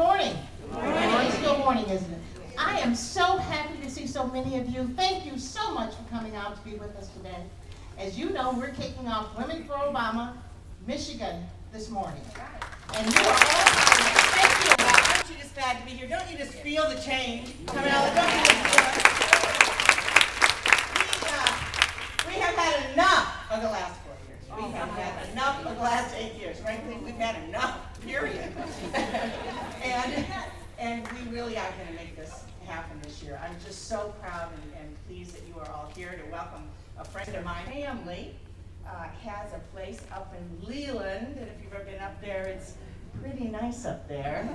morning. Good morning. It's still morning, isn't it? I am so happy to see so many of you. Thank you so much for coming out to be with us today. As you know, we're kicking off Women for Obama, Michigan this morning. And you are all thank you. Aren't you just glad to be here? Don't you just feel the change coming out of the We have had enough of the last 4 years. We have had enough of the last 8 years. Frankly, we've had enough, period. and we really are going to make this happen this year. I'm just so proud and pleased that you are all here to welcome a friend of mine. Family has a place up in Leland, and if you've ever been up there, it's pretty nice up there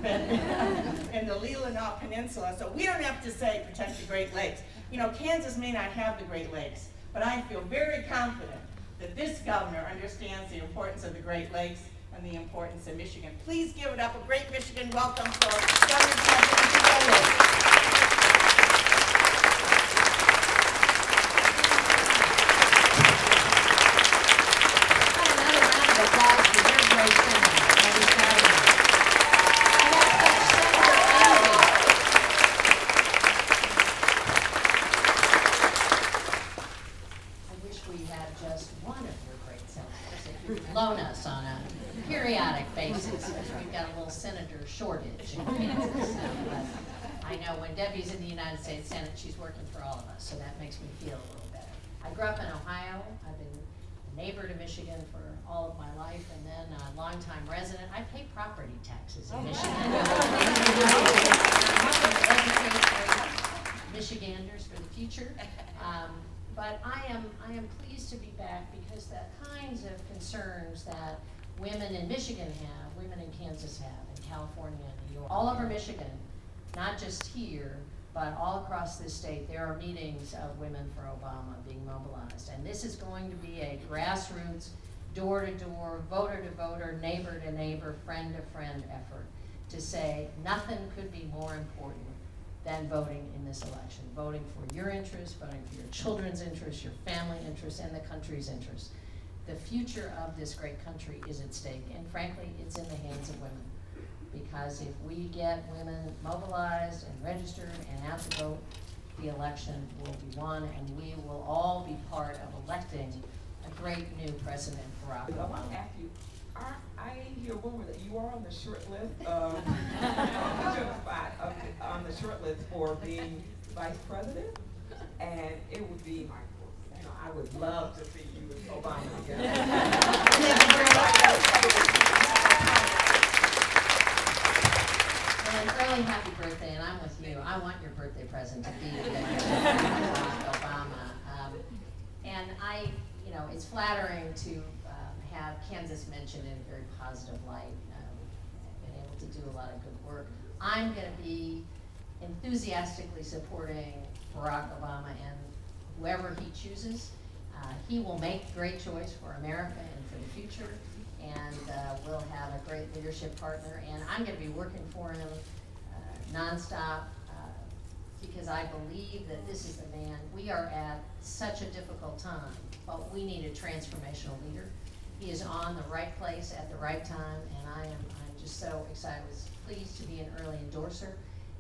in the Leelanau Peninsula. So we don't have to say protect the Great Lakes. You know, Kansas may not have the Great Lakes, but I feel very confident that this governor understands the importance of the Great Lakes and the importance of Michigan. Please give it up, a great Michigan welcome for Governor Kemp. Loan us on a periodic basis. We've got a little senator shortage in Kansas. But I know when Debbie's in the United States Senate, she's working for all of us, so that makes me feel a little better. I grew up in Ohio. I've been a neighbor to Michigan for all of my life, and then a longtime resident. I pay property taxes in Michigan. I'm hoping to educate Michiganders for the future. But I am pleased to be back because the kinds of concerns that women in Michigan have, women in Kansas have, in California and New York, all over Michigan, not just here, but all across this state, there are meetings of Women for Obama being mobilized. And this is going to be a grassroots, door-to-door, voter-to-voter, neighbor-to-neighbor, friend-to-friend effort to say nothing could be more important than voting in this election. Voting for your interests, voting for your children's interests, your family interests, and the country's interests. The future of this great country is at stake, and frankly, it's in the hands of women. Because if we get women mobilized and registered and out to vote, the election will be won, and we will all be part of electing a great new president, Barack Obama. I want to ask you, I hear a rumor that you are on the short list of on the short list for being vice president, and it would be, you know, I would love to see you with Obama again. An early happy birthday, and I'm with you. I want your birthday present to be Barack Obama. And you know, it's flattering to have Kansas mentioned in a very positive light. Been able to do a lot of good work. I'm going to be enthusiastically supporting Barack Obama and whoever he chooses. He will make a great choice for America and for the future, and we'll have a great leadership partner. And I'm going to be working for him nonstop because I believe that this is the man. We are at such a difficult time, but we need a transformational leader. He is on the right place at the right time, and I'm just so excited. I was pleased to be an early endorser,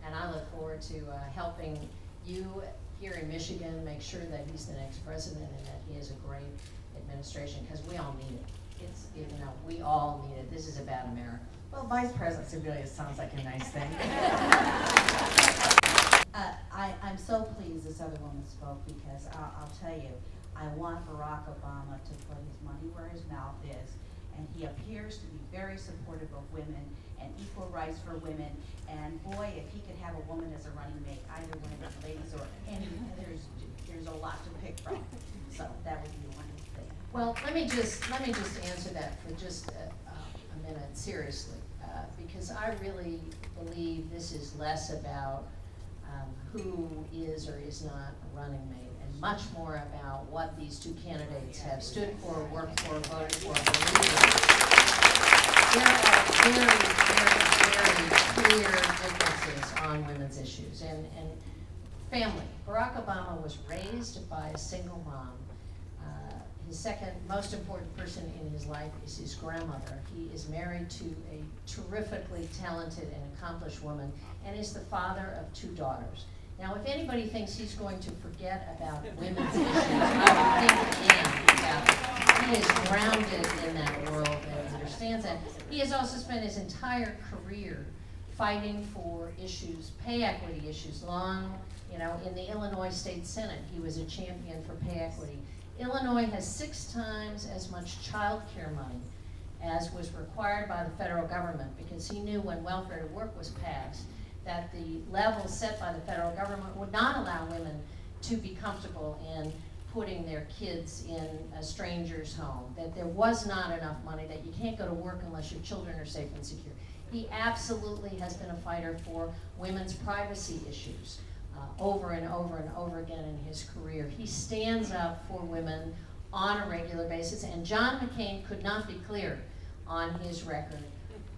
and I look forward to helping you here in Michigan make sure that he's the next president and that he has a great administration, because we all need it. It's, you know, we all need it. This is about America. Well, Vice President Sebelius sounds like a nice thing. I'm so pleased this other woman spoke because I'll tell you, I want Barack Obama to put his money where his mouth is, and he appears to be very supportive of women and equal rights for women. And boy, if he could have a woman as a running mate, either one of his ladies or any, there's a lot to pick from. So that would be one thing. Well, let me just answer that for just a minute seriously, because I really believe this is less about who is or is not a running mate, and much more about what these two candidates have stood for, worked for, voted for, believed in. There are very, very, very clear differences on women's issues. And family. Barack Obama was raised by a single mom. his second most important person in his life is his grandmother. He is married to a terrifically talented and accomplished woman and is the father of 2 daughters. Now, if anybody thinks he's going to forget about women's issues, I would think again about it. He is grounded in that world and understands that. He has also spent his entire career fighting for issues, pay equity issues, in the Illinois State Senate, he was a champion for pay equity. Illinois has 6 times as much child care money as was required by the federal government, because he knew when welfare to work was passed that the level set by the federal government would not allow women to be comfortable in putting their kids in a stranger's home, that there was not enough money, that you can't go to work unless your children are safe and secure. He absolutely has been a fighter for women's privacy issues. Over and over and over again in his career. He stands up for women on a regular basis, and John McCain could not be clearer on his record.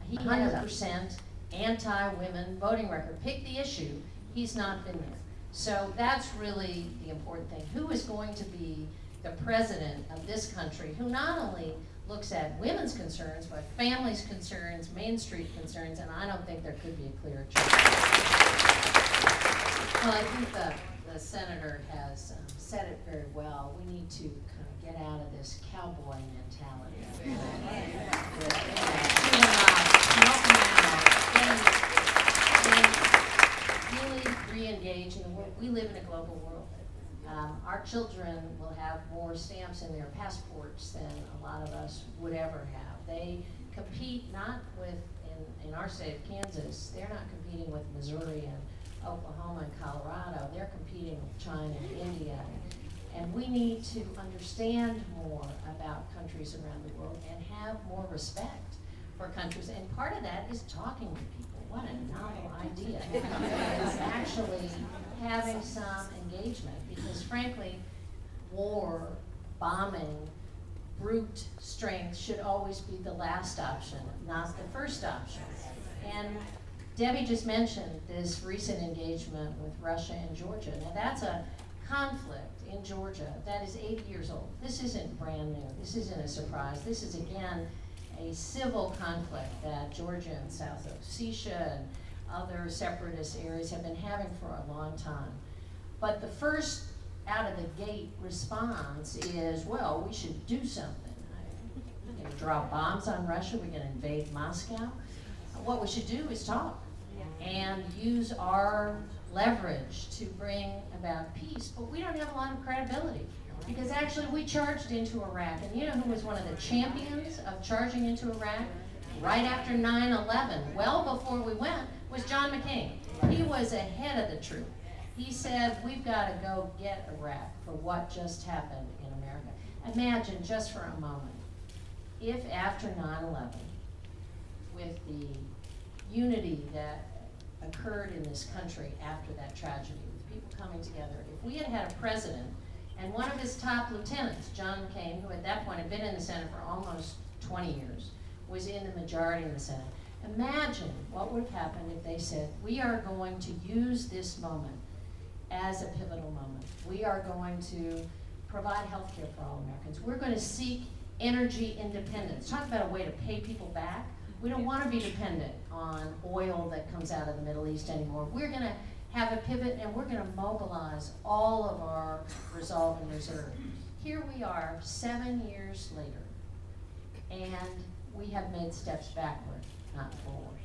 He 100% anti-women voting record. Pick the issue, he's not been there. So that's really the important thing. Who is going to be the president of this country who not only looks at women's concerns, but families' concerns, Main Street concerns, and I don't think there could be a clearer choice. Well, I think the senator has said it very well. We need to kind of get out of this cowboy mentality. Really re-engage in the world. We live in a global world. Our children will have more stamps in their passports than a lot of us would ever have. They compete not with, in our state of Kansas, they're not competing with Missouri and Oklahoma and Colorado. They're competing with China and India. And we need to understand more about countries around the world and have more respect for countries. And part of that is talking to people. What a novel idea. Is actually having some engagement. Because frankly, war, bombing, brute strength should always be the last option, not the first option. And Debbie just mentioned this recent engagement with Russia and Georgia. Now that's a conflict in Georgia that is 80 years old. This isn't brand new. This isn't a surprise. This is again a civil conflict that Georgia and South Ossetia and other separatist areas have been having for a long time. But the first out of the gate response is, well, we should do something. We're going to drop bombs on Russia. We're going to invade Moscow. What we should do is talk and use our leverage to bring about peace. But we don't have a lot of credibility, because actually we charged into Iraq. And you know who was one of the champions of charging into Iraq right after 9/11, well before we went, was John McCain. He was ahead of the troop. He said, we've got to go get Iraq for what just happened in America. Imagine just for a moment, if after 9/11, with the unity that occurred in this country after that tragedy, with people coming together, if we had had a president and one of his top lieutenants, John McCain, who at that point had been in the Senate for almost 20 years, was in the majority in the Senate, imagine what would have happened if they said, we are going to use this moment as a pivotal moment. We are going to provide health care for all Americans. We're going to seek energy independence. Talk about a way to pay people back. We don't want to be dependent on oil that comes out of the Middle East anymore. We're going to have a pivot, and we're going to mobilize all of our resolve and reserve. Here we are 7 years later, and we have made steps backward, not forward.